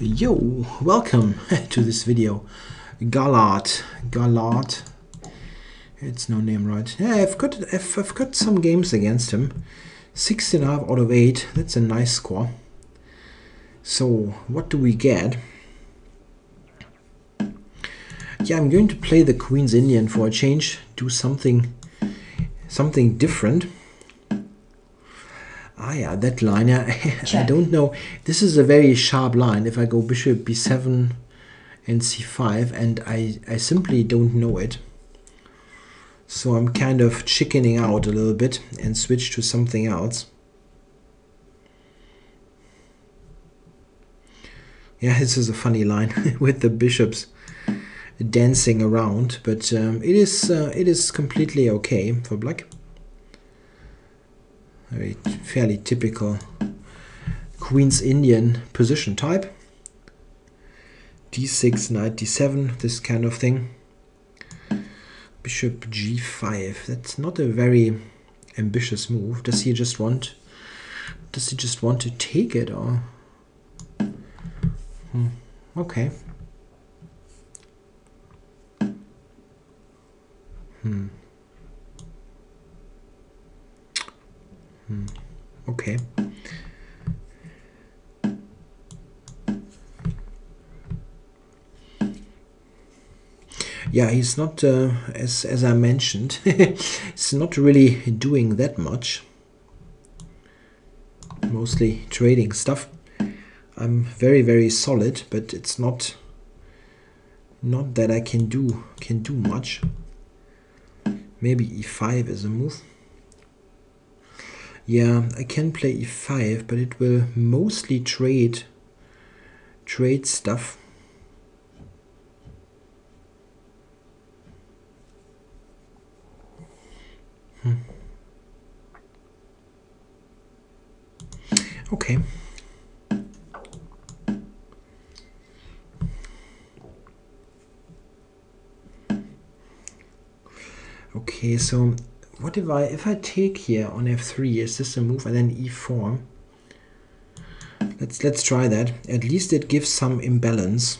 Yo, welcome to this video. Galaad. It's no name, right? Yeah, I've got some games against him. 6.5 out of 8. That's a nice score. So what do we get? Yeah, I'm going to play the Queen's Indian for a change. Do something different. Ah yeah, that line, I don't know. This is a very sharp line. If I go bishop b7 and c5, and I simply don't know it. So I'm kind of chickening out a little bit and switch to something else. Yeah, this is a funny line with the bishops dancing around, but it is completely okay for black. Very fairly typical Queen's Indian position type. d6, knight d7, this kind of thing. Bishop g5. That's not a very ambitious move. Does he just want to take it, or? Okay. Okay. Yeah, he's not, as I mentioned, he's not really doing that much. Mostly trading stuff. I'm very solid, but it's not that I can do much. Maybe e5 is a move. Yeah, I can play e5, but it will mostly trade stuff. Okay. Okay, so what if I take here on f3? Is this a move? And then e4. Let's try that. At least it gives some imbalance.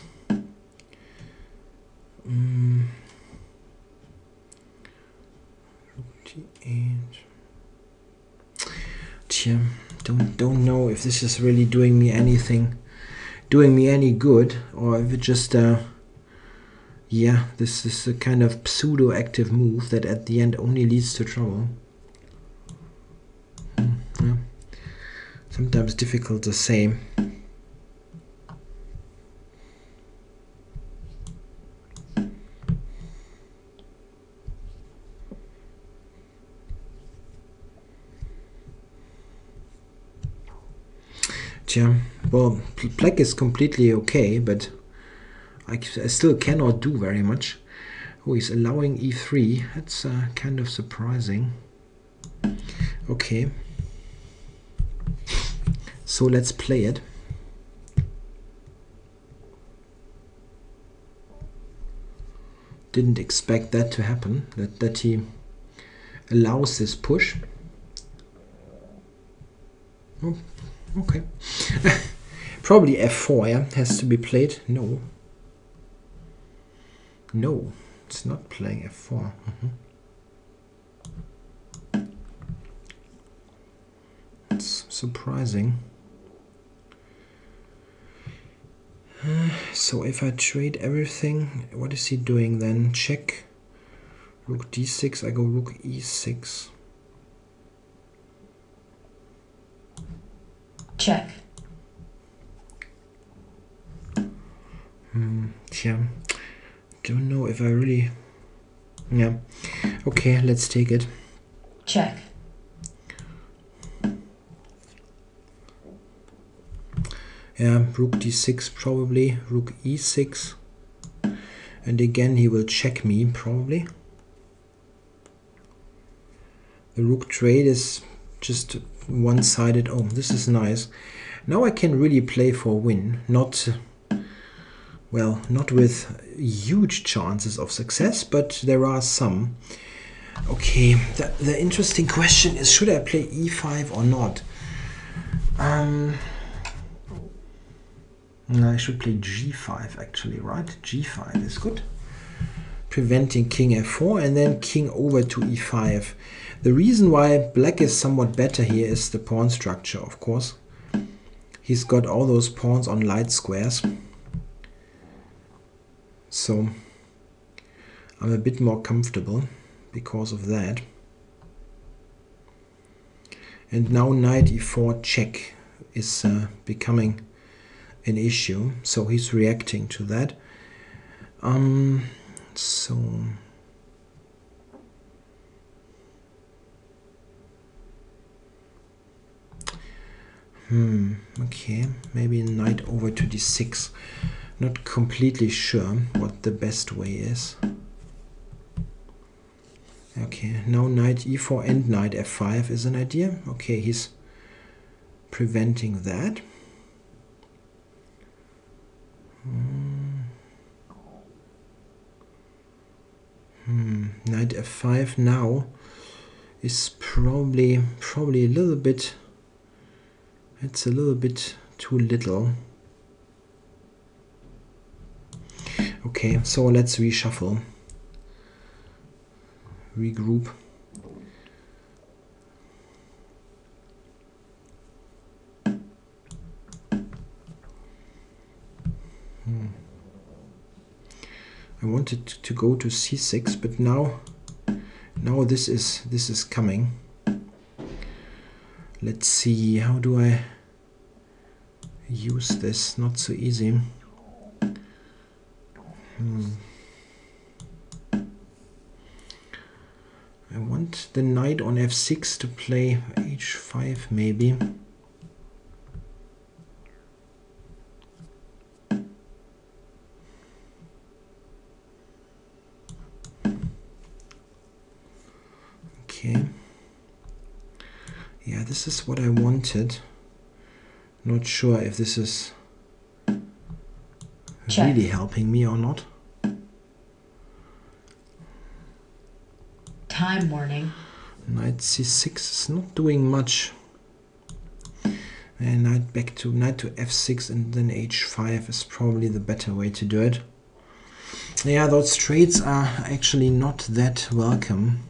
Don't know if this is really doing me any good, or if it just yeah, this is a kind of pseudo-active move that at the end only leads to trouble. Yeah. Sometimes difficult to say. Yeah, well, black is completely okay, but I still cannot do very much. Oh, he's allowing e3. That's kind of surprising. Okay. So let's play it. Didn't expect that to happen, that he allows this push. Oh, okay. Probably f4, yeah, has to be played. No, it's not playing f4. It's surprising. So if I trade everything, what is he doing then? Check. Rook d6, I go rook e6. Check. Yeah, don't know if I really. Yeah, okay, let's take it. Check. Yeah, rook d6 probably, rook e6, and again he will check me probably. The rook trade is just one-sided. Oh, this is nice. Now I can really play for a win. Not with huge chances of success, but there are some. Okay, the interesting question is, should I play e5 or not? No, I should play g5 actually, right? g5 is good. Preventing king f4 and then king over to e5. The reason why black is somewhat better here is the pawn structure, of course. He's got all those pawns on light squares. So I'm a bit more comfortable because of that. And now knight e4 check is becoming an issue. So he's reacting to that. Okay, maybe knight over to d6. Not completely sure what the best way is. Okay, now knight e4 and knight f5 is an idea. Okay, he's preventing that. Knight f5 now is probably a little bit. It's a little bit too little. Okay, so let's reshuffle. Regroup. I wanted to go to c6, but now this is coming. Let's see, how do I use this? Not so easy. I want the knight on f6 to play h5 maybe. Okay. Yeah, this is what I wanted. Not sure if this is really helping me or not. Time warning. Knight c6 is not doing much. And knight to f6 and then h5 is probably the better way to do it. Yeah, those trades are actually not that welcome.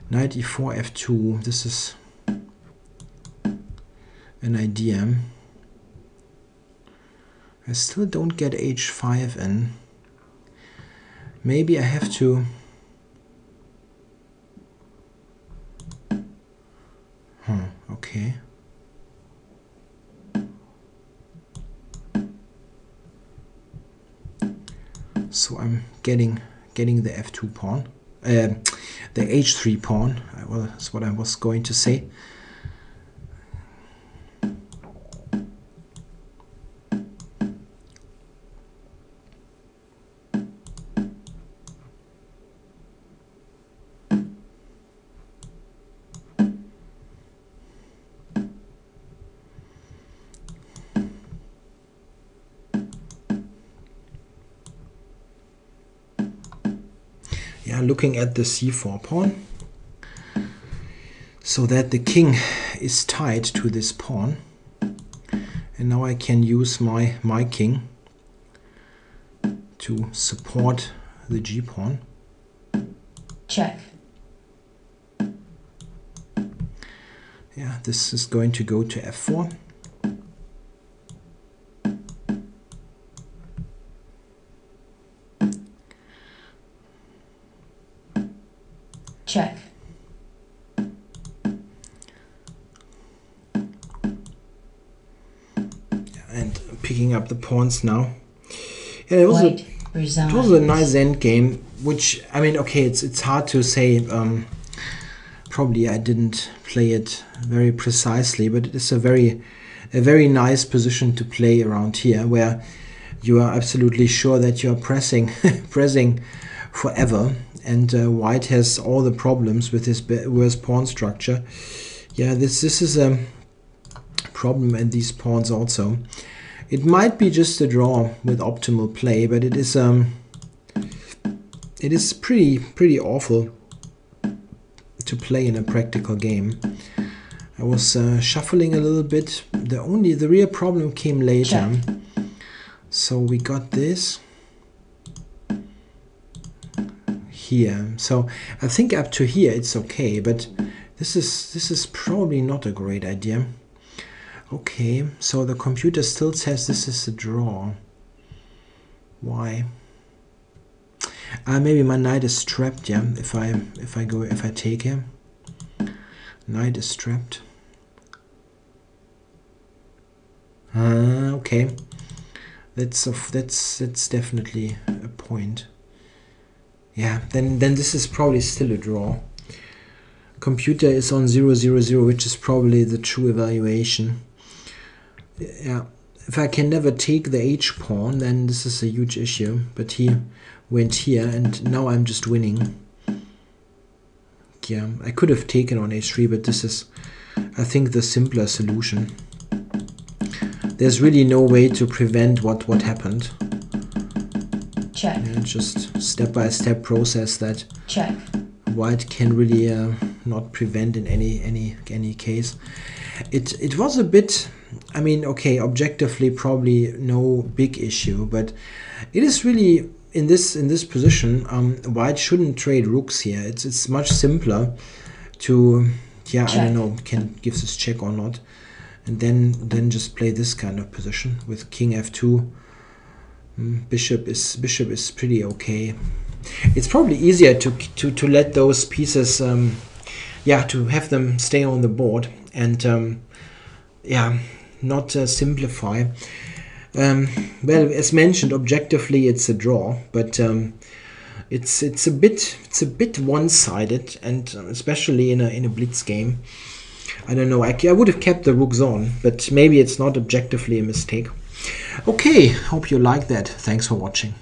Knight e4 f2, this is an idea. I still don't get h5 in. Maybe I have to okay. So I'm getting the f2 pawn. The h3 pawn, well, that's what I was going to say. Looking at the c4 pawn, so that the king is tied to this pawn, and now I can use my king to support the g pawn. Check. Yeah, this is going to go to f4. Check. And picking up the pawns now. Yeah, it was a nice end game, which, I mean, okay, it's hard to say. Probably I didn't play it very precisely, but it is a very nice position to play around here, where you are absolutely sure that you are pressing forever. And white has all the problems with his worst pawn structure. Yeah, this is a problem in these pawns also. It might be just a draw with optimal play, but it is pretty awful to play in a practical game. I was shuffling a little bit. The real problem came later. Check. So we got this here. So I think up to here it's okay, but this is probably not a great idea. Okay, so the computer still says this is a draw. Why? Maybe my knight is trapped. Yeah, if I take him, knight is trapped. Okay, that's definitely a point. Yeah, then this is probably still a draw. Computer is on 000, which is probably the true evaluation. Yeah, if I can never take the h pawn, then this is a huge issue. But he went here, and now I'm just winning. Yeah, I could have taken on h3, but this is, I think, the simpler solution. There's really no way to prevent what happened. Check. Yeah, just step-by-step process that Check. white can really not prevent in any case. It was a bit, I mean, okay, objectively probably no big issue, but it is really in this position. White shouldn't trade rooks here. It's much simpler to, yeah, check. I don't know, can give this check or not, and then just play this kind of position with king f2. Bishop is pretty okay. It's probably easier to let those pieces, yeah, to have them stay on the board and yeah, not simplify. Well, as mentioned, objectively it's a draw, but it's a bit one-sided, and especially in a blitz game. I don't know. I would have kept the rooks on, but maybe it's not objectively a mistake. Okay, hope you like that. Thanks for watching.